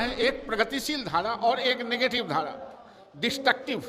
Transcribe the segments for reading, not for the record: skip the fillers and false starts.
है, एक प्रगतिशील धारा और एक नेगेटिव धारा, डिस्ट्रक्टिव।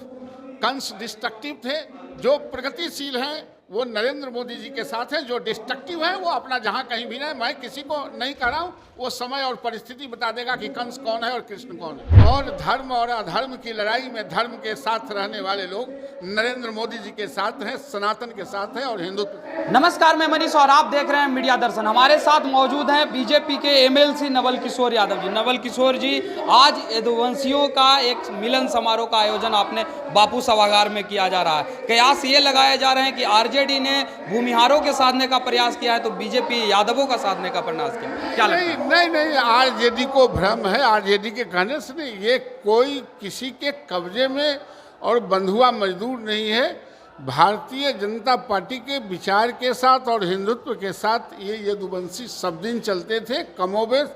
कंस डिस्ट्रक्टिव थे, जो प्रगतिशील हैं वो नरेंद्र मोदी जी के साथ है, जो डिस्ट्रक्टिव है वो अपना जहां कहीं भी नहीं। मैं किसी को नहीं कह रहा हूं, वो समय और परिस्थिति बता देगा कि कंस कौन है और कृष्ण कौन है। और धर्म और अधर्म की लड़ाई में धर्म के साथ रहने वाले लोग नरेंद्र मोदी जी के साथ हैं, सनातन के साथ है और हिंदुत्व। नमस्कार, मैं मनीष और आप देख रहे हैं मीडिया दर्शन। हमारे साथ मौजूद हैं बीजेपी के एमएलसी नवल किशोर यादव जी। नवल किशोर जी, आज यदुवंशियों का एक मिलन समारोह का आयोजन आपने बापू सभागार में किया जा रहा है। कयास ये लगाए जा रहे हैं कि आरजेडी ने भूमिहारों के साधने का प्रयास किया है तो बीजेपी यादवों का साधने का प्रयास किया, क्या लगता है? नहीं, आरजेडी को भ्रम है। आरजेडी के कहने से नहीं, ये कोई किसी के कब्जे में और बंधुआ मजदूर नहीं है। भारतीय जनता पार्टी के विचार के साथ और हिंदुत्व के साथ ये यदुवंशी सब दिन चलते थे, कमोबेश।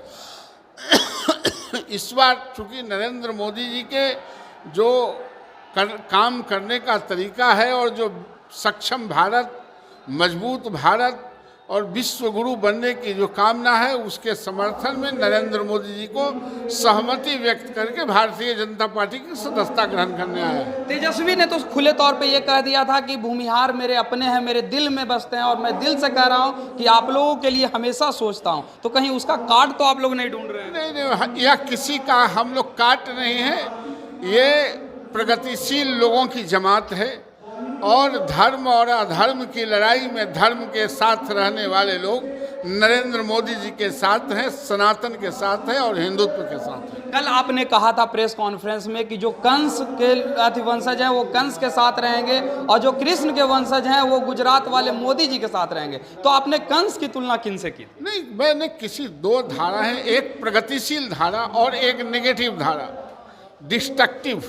इस बार चूंकि नरेंद्र मोदी जी के जो काम करने का तरीका है और जो सक्षम भारत, मजबूत भारत और विश्व गुरु बनने की जो कामना है, उसके समर्थन में नरेंद्र मोदी जी को सहमति व्यक्त करके भारतीय जनता पार्टी की सदस्यता ग्रहण करने आया है। तेजस्वी ने तो खुले तौर पे ये कह दिया था कि भूमिहार मेरे अपने हैं, मेरे दिल में बसते हैं और मैं दिल से कह रहा हूँ कि आप लोगों के लिए हमेशा सोचता हूँ। तो कहीं उसका कार्ड तो आप लोग नहीं ढूंढ रहे हैं? नहीं, यह किसी का हम लोग काट नहीं है। ये प्रगतिशील लोगों की जमात है और धर्म और अधर्म की लड़ाई में धर्म के साथ रहने वाले लोग नरेंद्र मोदी जी के साथ हैं, सनातन के साथ है और हिंदुत्व के साथ है। कल आपने कहा था प्रेस कॉन्फ्रेंस में कि जो कंस के वंशज हैं वो कंस के साथ रहेंगे और जो कृष्ण के वंशज हैं वो गुजरात वाले मोदी जी के साथ रहेंगे। तो आपने कंस की तुलना किन से की? नहीं, मैंने किसी दो धारा है, एक प्रगतिशील धारा और एक नेगेटिव धारा, डिस्ट्रक्टिव।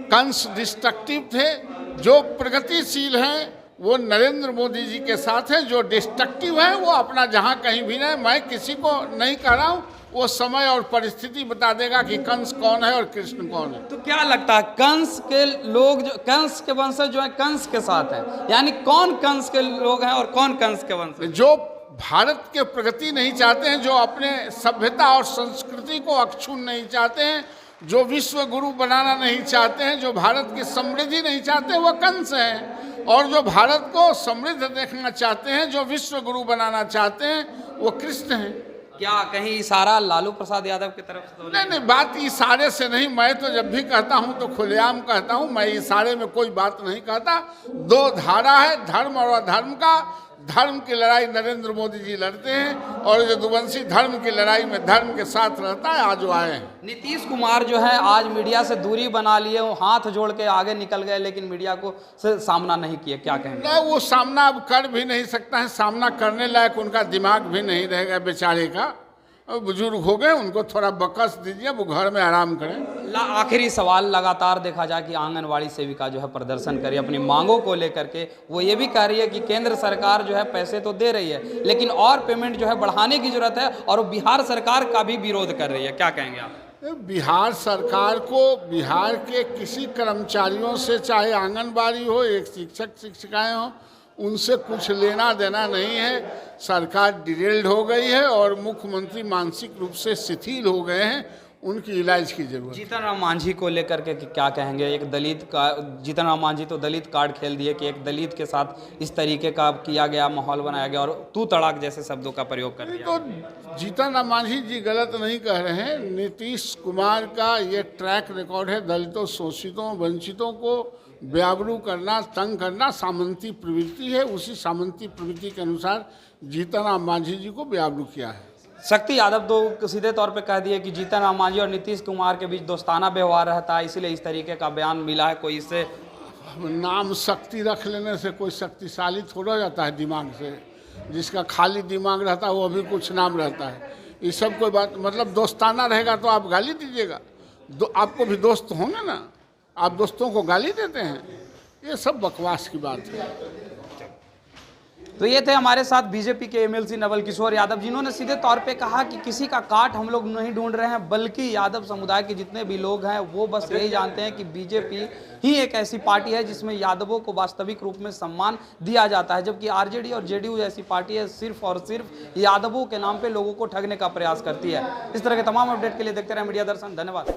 कंस डिस्ट्रक्टिव थे, जो प्रगतिशील हैं वो नरेंद्र मोदी जी के साथ है, जो डिस्ट्रक्टिव है वो अपना जहां कहीं भी नहीं। मैं किसी को नहीं कह रहा हूं, वो समय और परिस्थिति बता देगा कि कंस कौन है और कृष्ण कौन है। तो क्या लगता है कंस के लोग, जो कंस के वंशज जो है कंस के साथ हैं, यानी कौन कंस के लोग हैं और कौन कंस के वंशज? जो भारत के प्रगति नहीं चाहते हैं, जो अपने सभ्यता और संस्कृति को अक्षुण्ण नहीं चाहते हैं, जो विश्व गुरु बनाना नहीं चाहते हैं, जो भारत की समृद्धि नहीं चाहते, वो कंस हैं। और जो भारत को समृद्ध देखना चाहते हैं, जो विश्व गुरु बनाना चाहते हैं, वो कृष्ण हैं। क्या कहीं इशारा लालू प्रसाद यादव की तरफ से? नहीं, बात इशारे से नहीं। मैं तो जब भी कहता हूं तो खुलेआम कहता हूं, मैं इशारे में कोई बात नहीं कहता। दो धारा है, धर्म और अधर्म का। धर्म की लड़ाई नरेंद्र मोदी जी लड़ते हैं और यदुवंशी धर्म की लड़ाई में धर्म के साथ रहता है। आज वो आए हैं। नीतीश कुमार जो है आज मीडिया से दूरी बना लिए, वो हाथ जोड़ के आगे निकल गए, लेकिन मीडिया को से सामना नहीं किया, क्या कहेंगे? नहीं, वो सामना अब कर भी नहीं सकता है। सामना करने लायक उनका दिमाग भी नहीं रहेगा बेचारे का। बुजुर्ग हो गए, उनको थोड़ा बकस दीजिए, वो घर में आराम करें। आखिरी सवाल, लगातार देखा जाए कि आंगनवाड़ी सेविका जो है प्रदर्शन कर रही है अपनी मांगों को लेकर के। वो ये भी कह रही है कि केंद्र सरकार जो है पैसे तो दे रही है, लेकिन और पेमेंट जो है बढ़ाने की जरूरत है, और वो बिहार सरकार का भी विरोध कर रही है। क्या कहेंगे आप? बिहार सरकार को बिहार के किसी कर्मचारियों से, चाहे आंगनबाड़ी हो, एक शिक्षक शिक्षिकाएं हो, उनसे कुछ लेना देना नहीं है। सरकार डिरेल्ड हो गई है और मुख्यमंत्री मानसिक रूप से शिथिल हो गए हैं। उनकी इलाज की जरूरत है। जीतन राम मांझी को लेकर के क्या कहेंगे? एक दलित का, जीतन राम मांझी तो दलित कार्ड खेल दिए कि एक दलित के साथ इस तरीके का किया गया, माहौल बनाया गया और तू तड़ाक जैसे शब्दों का प्रयोग कर दिया। तो जीतन राम मांझी जी गलत नहीं कह रहे हैं। नीतीश कुमार का ये ट्रैक रिकॉर्ड है, दलितों, शोषितों, वंचितों को बेआबरू करना, तंग करना सामंती प्रवृत्ति है। उसी सामंती प्रवृत्ति के अनुसार जीतन राम मांझी जी को बेआबरू किया है। शक्ति यादव तो सीधे तौर पे कह दिए कि जीतन राम मांझी और नीतीश कुमार के बीच दोस्ताना व्यवहार रहता है, इसीलिए इस तरीके का बयान मिला है। कोई इससे नाम शक्ति रख लेने से कोई शक्तिशाली थोड़ा जाता है दिमाग से। जिसका खाली दिमाग रहता है वो अभी कुछ नाम रहता है। ये सब कोई बात, मतलब दोस्ताना रहेगा तो आप गाली दीजिएगा। आपको भी दोस्त होंगे ना, आप दोस्तों को गाली देते हैं। ये सब बकवास की बात है। तो ये थे हमारे साथ बीजेपी के एमएलसी नवल किशोर यादव, जिन्होंने सीधे तौर पे कहा कि किसी का काट हम लोग नहीं ढूंढ रहे हैं, बल्कि यादव समुदाय के जितने भी लोग हैं वो बस यही जानते हैं कि बीजेपी ही एक ऐसी पार्टी है जिसमें यादवों को वास्तविक रूप में सम्मान दिया जाता है, जबकि आरजेडी और जेडीयू जैसी पार्टी है सिर्फ और सिर्फ यादवों के नाम पे लोगों को ठगने का प्रयास करती है। इस तरह के तमाम अपडेट के लिए देखते रहे मीडिया दर्शन। धन्यवाद।